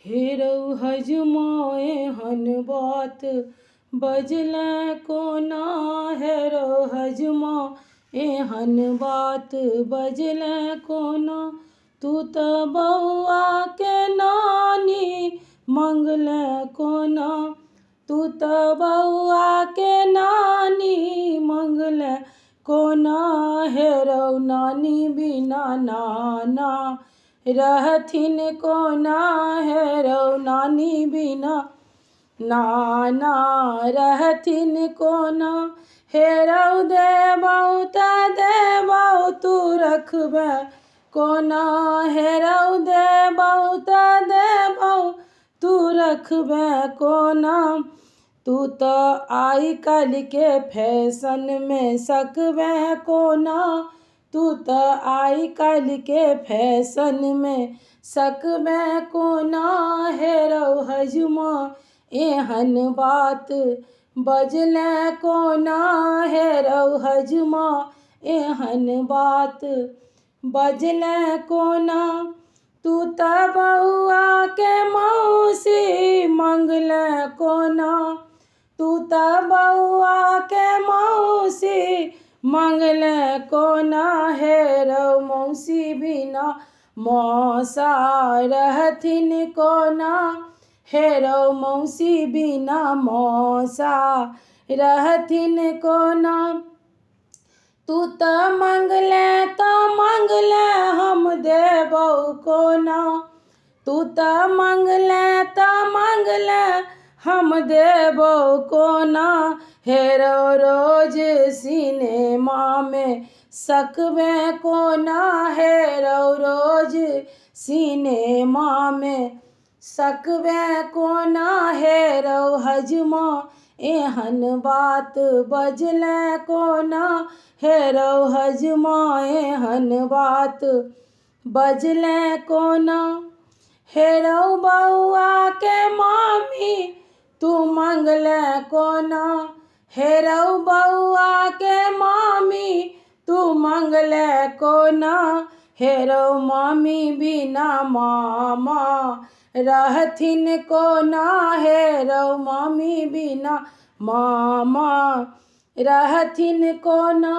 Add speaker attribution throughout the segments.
Speaker 1: हेरौ हजमा एहन बात बजलै कोना। हेरौ हजमा एहन बात बजलै कोना। तू तऽ बौआ के नानी मंगलै कोना। तू तऽ बौआ के नानी मंगलै कोना। हेरौ नानी बिना नाना रहथिन कोना। हेरौ नानी बिना नाना रहथिन कोना। हेरौ देबौ तऽ देबौ तू रखबै कोना। हेरौ देबौ तऽ देबौ तू रखबै कोना। तू तऽ आइ काल्हि के फैशन में सकबै कोना। तू तऽ आइ काल्हि के फैशन में सकबै कोना। हेरौ हजमा एहन बात बजलै कोना। हेरौ हजमा एहन बात बजलै कोना। तू तऽ बौआ के मौसी मंगलै कोना। तू तऽ बौआ के मौसी मंगलै कोना। हेरौ मौसी बिना मौसा रहथिन कोना। हेरौ मौसी बिना मौसा रहथिन कोना। तू तऽ मंगलै हम देबौ कोना। तू तऽ मंगलै हम देबौ कोना। हेरौ रोज सिनेमा में सकबै कोना। हेरौ रोज सिनेमा में सकबै कोना। हेरौ हजमा एहन बात बजलै कोना। हेरौ हजमा एहन बात बजलै कोना। हेरौ बौआ के मामी तू मंगलै कोना। हेरौ बौआ के मामी तू मंगलै कोना। हेरौ मामी बिना मामा रहथिन कोना। हेरौ मामी बिना मामा रहथिन कोना।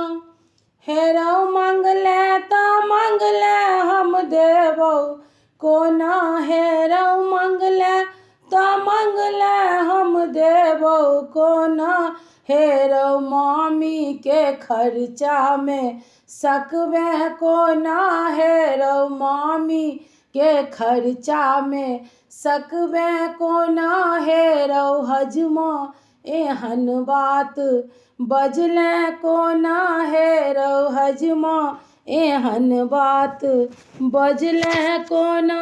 Speaker 1: हेरौ मंगलै तऽ मंगलै हम देबौ कोना। हेरौ मंगलै तऽ मंगलै हम देबौ कोना। हेरौ मामी के खर्चा में सकबै कोना। हेरौ मामी के खर्चा में सकबै कोना। हेरौ हजमा एहन बात बजलै कोना। हेरौ हजमा एहन बात बजलै कोना।